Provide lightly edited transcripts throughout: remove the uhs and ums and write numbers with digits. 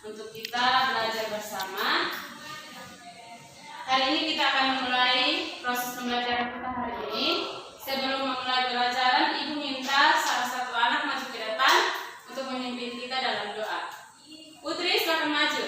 untuk kita belajar bersama. Hari ini kita akan memulai proses pembelajaran kita hari ini. Sebelum memulai pelajaran, Ibu minta salah satu anak maju ke depan untuk memimpin kita dalam doa. Putri, silakan maju.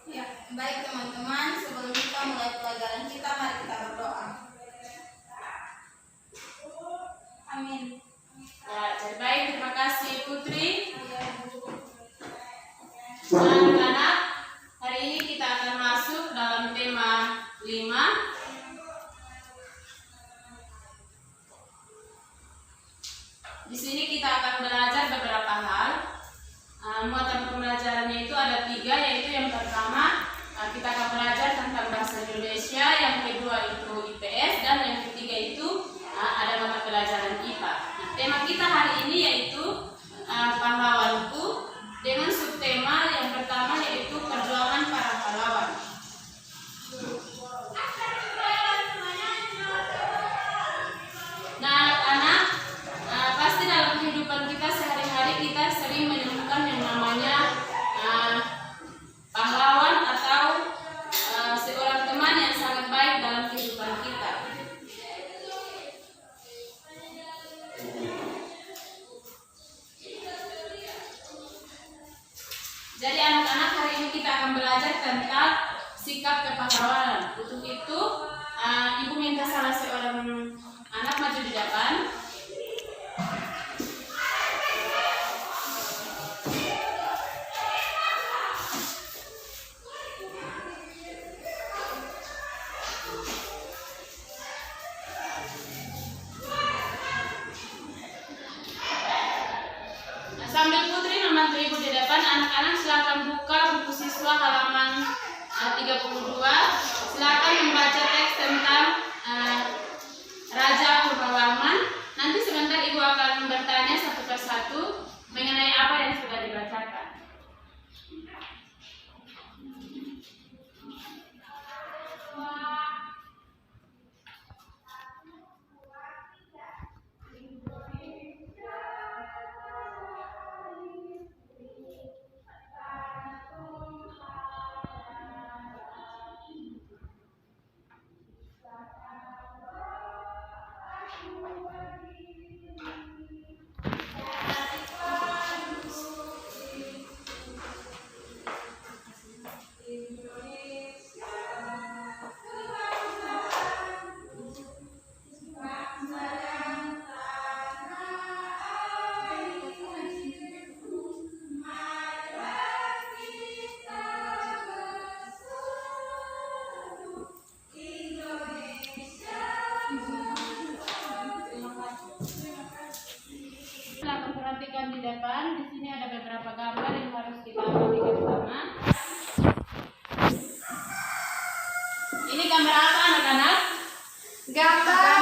Ya, baik teman-teman, sebelum kita mulai pelajaran kita, mari kita berdoa. Amin. Ya, jadi baik, terima kasih Putri. Ya, Bu. Anak-anak, hari ini kita akan masuk dalam tema 5. Di sini kita akan belajar beberapa hal. Muatan pembelajarannya itu ada 3, yaitu yang pertama kita akan belajar tentang bahasa Indonesia, yang kedua itu IPS, dan yang ketiga itu ada mata pelajaran IPA. Nah, tema kita hari ini yaitu pahlawanku, dengan subtema yang pertama yaitu perjuangan para pahlawan. Nah, anak-anak, pasti dalam kehidupan kita sehari-hari kita sering menemukan yang namanya pahlawan atau seorang teman yang sangat baik dalam kehidupan kita. Jadi anak-anak, hari ini kita akan belajar tentang sikap kepahlawanan. Untuk itu, Ibu minta salah seorang anak maju di depan. Sambil Putri membantu Ibu di depan, anak-anak silakan buka buku siswa halaman 32. Silakan membaca teks tentang Raja Purbawarman. Nanti sebentar Ibu akan bertanya satu persatu mengenai apa yang sudah dibacakan. Silakan perhatikan di depan. Di sini ada beberapa gambar yang harus kita amati bersama. Ini gambar apa, anak-anak? Gambar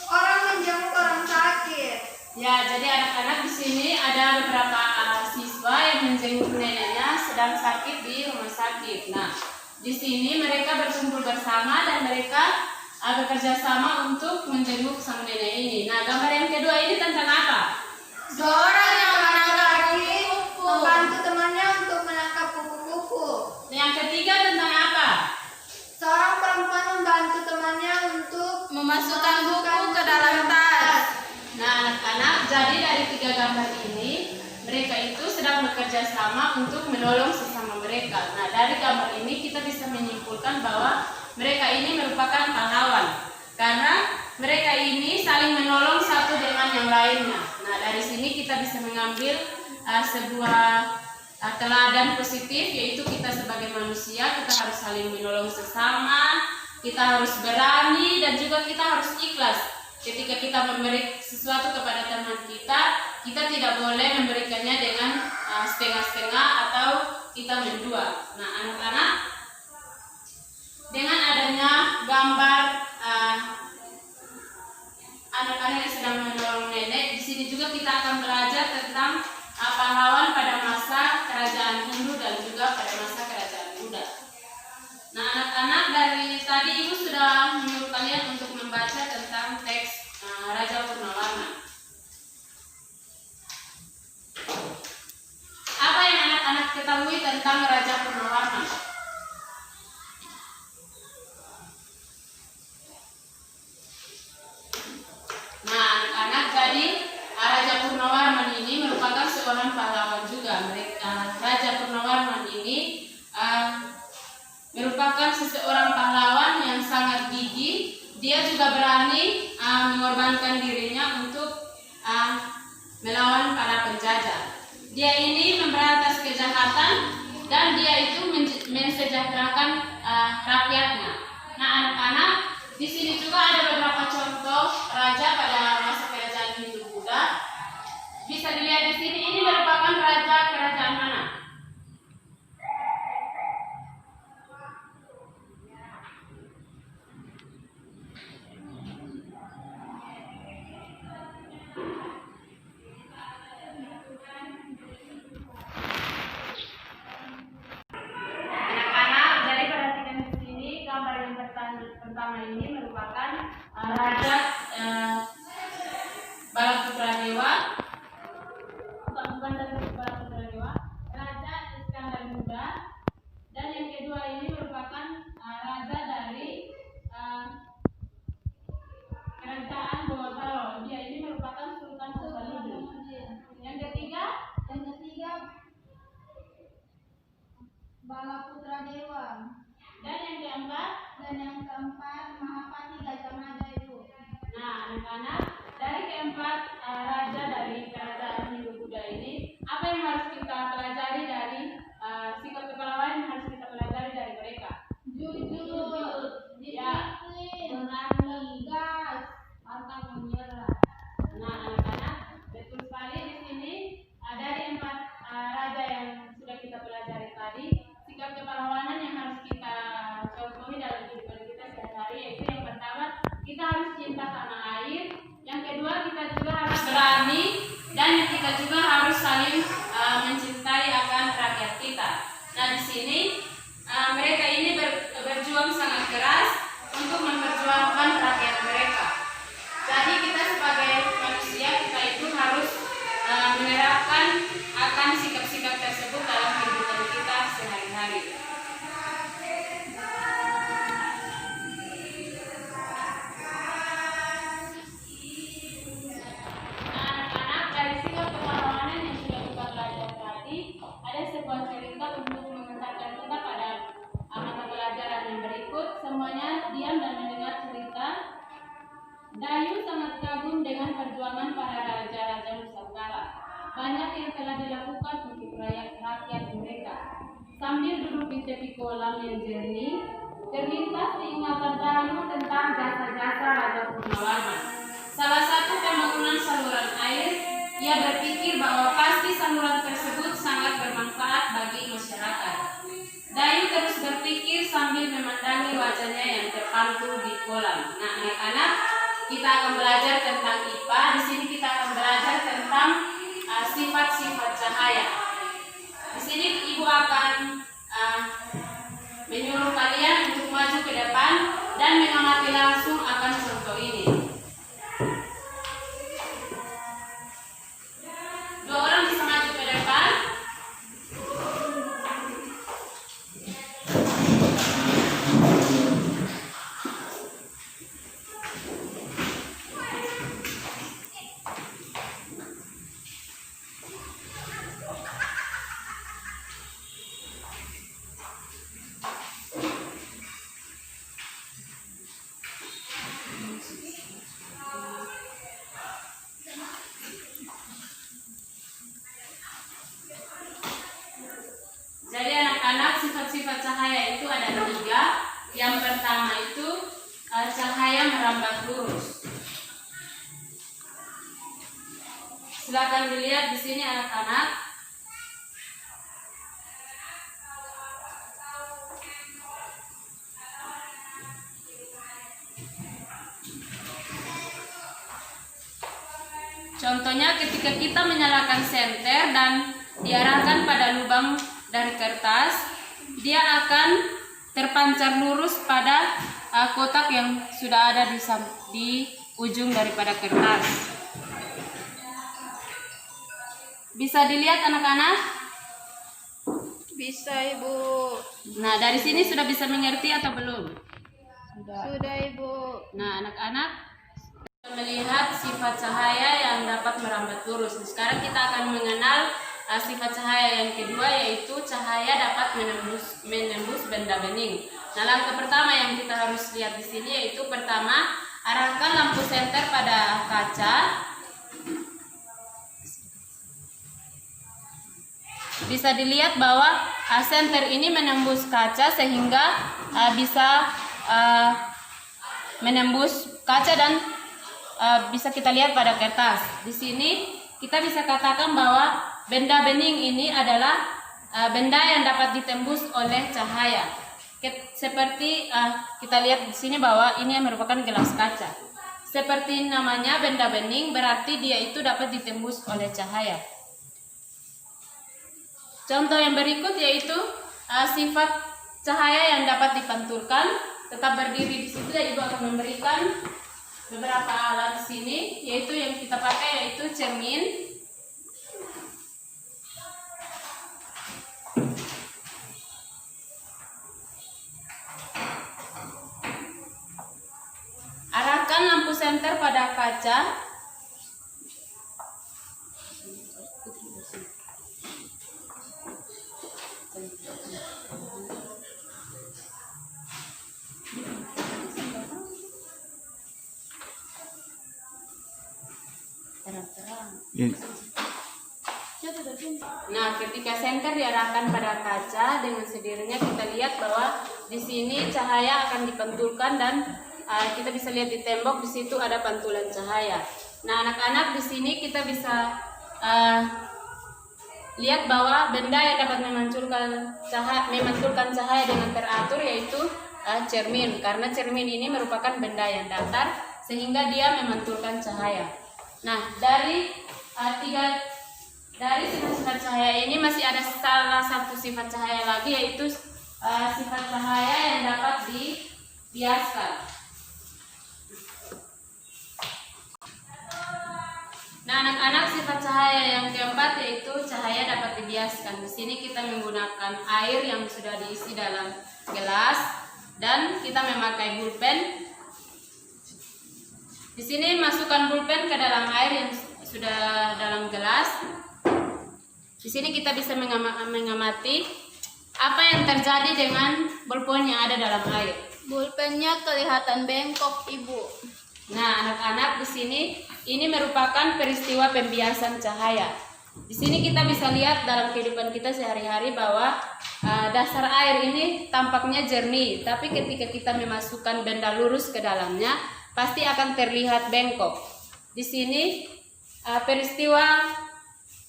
orang menjenguk orang sakit. Ya, jadi anak-anak di sini ada beberapa siswa yang menjenguk neneknya sedang sakit di rumah sakit. Nah, di sini mereka berkumpul bersama dan mereka bekerja sama untuk menjenguk sang nenek ini. Nah, gambar yang kedua ini tentang apa? Seorang yang laki-laki membantu temannya untuk menangkap kupu-kupu. Yang ketiga tentang apa? Seorang perempuan membantu temannya untuk memasukkan buku ke dalam tas. Nah, anak-anak, jadi dari 3 gambar ini mereka itu sedang bekerja sama untuk menolong sesama mereka. Nah, dari gambar ini kita bisa menyimpulkan bahwa mereka ini merupakan pahlawan karena mereka ini saling menolong satu dengan yang lainnya. Nah, dari sini kita bisa mengambil sebuah teladan positif, yaitu kita sebagai manusia kita harus saling menolong sesama, kita harus berani dan juga kita harus ikhlas. Ketika kita memberi sesuatu kepada teman kita, kita tidak boleh memberikannya dengan setengah-setengah atau kita mendua. Nah, anak-anak, dengan adanya gambar anak-anak yang sedang menolong nenek, di sini juga kita akan belajar tentang pahlawan pada masa kerajaan Hindu dan juga pada masa kerajaan Buddha. Nah, anak-anak, dari tadi Ibu sudah menyuruh kalian untuk membaca tentang teks Raja Purnawarman. Apa yang anak-anak ketahui tentang Raja Purnawarman? Nah, anak-anak, jadi Raja Purnawarman ini merupakan seorang pahlawan juga. Raja Purnawarman ini merupakan seseorang pahlawan yang sangat gigih. Dia juga berani mengorbankan dirinya untuk melawan para penjajah. Dia ini memberantas kejahatan dan dia itu mensejahterakan rakyatnya. Nah, anak-anak, di sini juga ada beberapa contoh raja pada masa kerajaan Hindu-Buddha. Bisa dilihat di sini, ini merupakan raja kerajaan mana? Anak-anak, jadi perhatikan di sini, gambar yang pertama ini merupakan raja Balaputradewa. Bukan dari Balaputradewa, Raja Iskandar Muda. Dan yang kedua ini merupakan raja dari kerajaan Gorontalo. Dia ini merupakan Sultan Hasanuddin. Yang ketiga Balaputradewa. dan yang keempat Mahapati Gajah Mada itu. nah, anak-anak, dari keempat raja dari kerajaan Hindu-Buddha ini, apa yang harus kita pelajari dari sikap kepahlawanan yang harus kita pelajari dari mereka? Jujur, Ya. berani, gas, pantang menyerah. Nah, anak-anak, betul sekali di sini dari empat raja yang sudah kita pelajari tadi, sikap kepahlawanan yang harus kita contohi dalam kehidupan kita sehari-hari, yaitu yang pertama, kita harus cinta tanah air. Yang kedua, kita juga harus berani, dan yang kita juga harus saling mencintai akan rakyat kita. Nah, di sini mereka ini berjuang sangat keras untuk memperjuangkan rakyat mereka. Jadi kita sebagai manusia, kita itu harus menerapkan akan sikap-sikap tersebut dalam kehidupan kita sehari-hari. Nah, anak-anak, dari sikap kepahlawanan yang sudah kita pelajari tadi, ada sebuah cerita untuk mengantarkan kita pada mata pelajaran yang berikut. Semuanya diam dan mendengar cerita. Dayu sangat kagum dengan perjuangan para raja-raja Nusantara. Banyak yang telah dilakukan untuk rakyat mereka. Sambil duduk di tepi kolam yang jernih, terlintas diingatan Dayu tentang jasa-jasa Raja Purnawarman. Salah satu pembangunan saluran air, ia berpikir bahwa pasti saluran tersebut sangat bermanfaat bagi masyarakat. Dayu terus berpikir sambil memandangi wajahnya yang terpantul di kolam. Nah, anak-anak, kita akan belajar tentang IPA. Di sini kita akan belajar tentang sifat-sifat cahaya. Di sini ibu akan menyuruh kalian untuk maju ke depan dan mengamati langsung akan contoh ini. Dua orang bisa maju ke depan. Jadi anak-anak, sifat-sifat cahaya itu ada 3. Yang pertama itu cahaya merambat lurus. Silakan dilihat di sini anak-anak. Contohnya ketika kita menyalakan senter dan diarahkan pada lubang dari kertas, dia akan terpancar lurus pada kotak yang sudah ada di ujung daripada kertas. Bisa dilihat anak-anak? Bisa, Ibu. Nah, dari sini sudah bisa mengerti atau belum? Sudah, Ibu. Nah, anak-anak melihat sifat cahaya yang dapat merambat lurus. Sekarang kita akan mengenal sifat cahaya yang kedua, yaitu cahaya dapat menembus benda bening. Nah, langkah pertama yang kita harus lihat di sini yaitu pertama, arahkan lampu senter pada kaca. Bisa dilihat bahwa senter ini menembus kaca sehingga bisa menembus kaca dan bisa kita lihat pada kertas. Di sini kita bisa katakan bahwa benda bening ini adalah benda yang dapat ditembus oleh cahaya. Seperti kita lihat di sini bahwa ini merupakan gelas kaca. Seperti namanya benda bening, berarti dia itu dapat ditembus oleh cahaya. Contoh yang berikut yaitu sifat cahaya yang dapat dipantulkan. Tetap berdiri di situ dan Ibu akan memberikan beberapa alat di sini, yaitu yang kita pakai yaitu cermin. Arahkan lampu senter pada kaca. Nah, ketika senter diarahkan pada kaca, dengan sendirinya kita lihat bahwa di sini cahaya akan dipantulkan dan kita bisa lihat di tembok di situ ada pantulan cahaya. Nah, anak-anak, di sini kita bisa lihat bahwa benda yang dapat memantulkan cahaya dengan teratur yaitu cermin, karena cermin ini merupakan benda yang datar sehingga dia memantulkan cahaya. Nah, dari sifat-sifat cahaya ini masih ada salah satu sifat cahaya lagi, yaitu sifat cahaya yang dapat dibiaskan. Nah, anak-anak, sifat cahaya yang keempat yaitu cahaya dapat dibiaskan. Di sini kita menggunakan air yang sudah diisi dalam gelas dan kita memakai pulpen. Di sini masukkan pulpen ke dalam air yang sudah dalam gelas. Di sini kita bisa mengamati apa yang terjadi dengan pulpen yang ada dalam air. Pulpennya kelihatan bengkok, Ibu. Nah, anak-anak, di sini ini merupakan peristiwa pembiasan cahaya. Di sini kita bisa lihat dalam kehidupan kita sehari-hari bahwa dasar air ini tampaknya jernih, tapi ketika kita memasukkan benda lurus ke dalamnya, pasti akan terlihat bengkok. Di sini peristiwa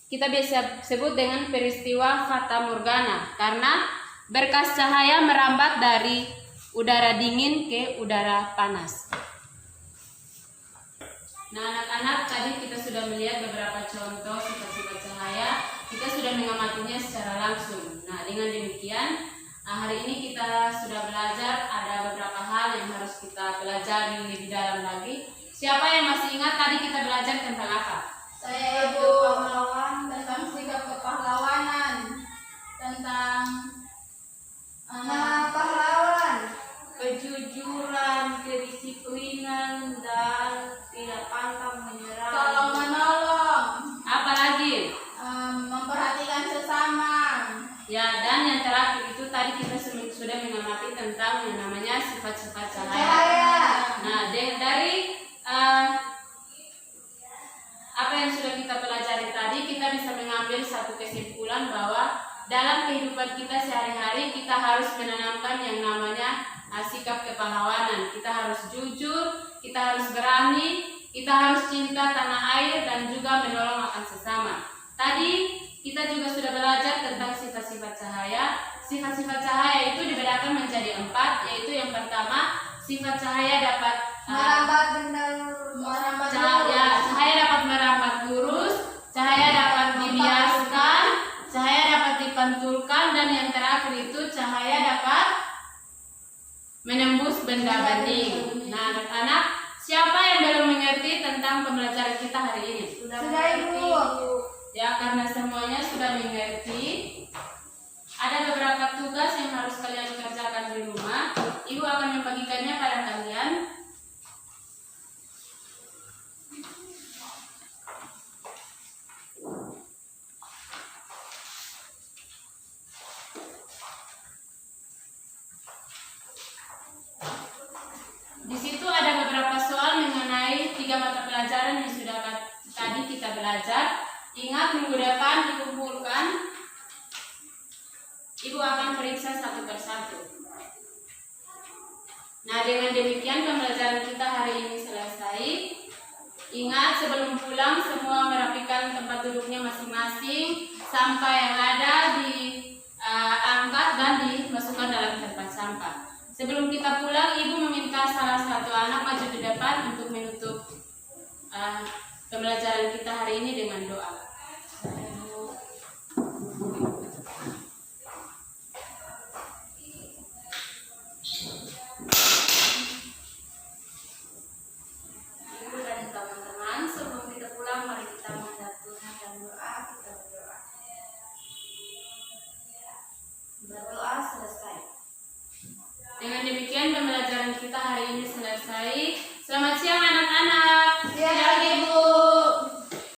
kita bisa sebut dengan peristiwa fata morgana, karena berkas cahaya merambat dari udara dingin ke udara panas. Nah, anak-anak, tadi kita sudah melihat beberapa contoh sifat-sifat cahaya. Kita sudah mengamatinya secara langsung. Nah, dengan demikian hari ini kita sudah belajar, ada beberapa hal yang harus kita pelajari lebih dalam lagi. Siapa yang masih ingat tadi kita belajar tentang apa? Saya, Ibu. Tentang sikap kepahlawanan, tentang pahlawan, kejujuran, kedisiplinan, dan tidak pantang menyerah. tolong menolong, Apalagi? memperhatikan sesama. Ya, dan yang terakhir itu tadi kita sudah mengamati tentang yang namanya sifat-sifat cahaya. Nah, dari apa yang sudah kita pelajari tadi, kita bisa mengambil satu kesimpulan bahwa dalam kehidupan kita sehari-hari kita harus menanamkan yang namanya sikap kepahlawanan. Kita harus jujur, kita harus berani, kita harus cinta tanah air dan juga menolong akan sesama. Tadi kita juga sudah belajar tentang sifat-sifat cahaya. Sifat-sifat cahaya itu dibedakan menjadi 4, yaitu yang pertama, sifat cahaya dapat cahaya dapat merambat lurus, cahaya dapat dibiaskan, cahaya dapat dipantulkan, dan yang terakhir itu cahaya dapat menembus benda bening. Nah, anak-anak, Siapa yang belum mengerti tentang pembelajaran kita hari ini? Sudah Ibu. Ya, karena semuanya sudah mengerti. Ada beberapa tugas yang harus kalian kerjakan di rumah. Ibu akan membagikannya pada kalian. Di situ ada beberapa soal mengenai 3 mata pelajaran yang sudah tadi kita belajar. Ingat, minggu depan dikumpulkan. Ibu akan periksa satu persatu. Nah, dengan demikian pembelajaran kita hari ini selesai. Ingat, sebelum pulang semua merapikan tempat duduknya masing-masing. Sampah yang ada diangkat dan dimasukkan dalam tempat sampah. Sebelum kita pulang, Ibu meminta salah satu anak maju di depan untuk menutup pembelajaran kita hari ini dengan doa. Ibu dan teman-teman, sebelum kita pulang, mari kita menghadap Tuhan dan doa. Kita berdoa. Berdoa selesai. Dengan demikian pembelajaran kita hari ini selesai. Selamat siang anak-anak.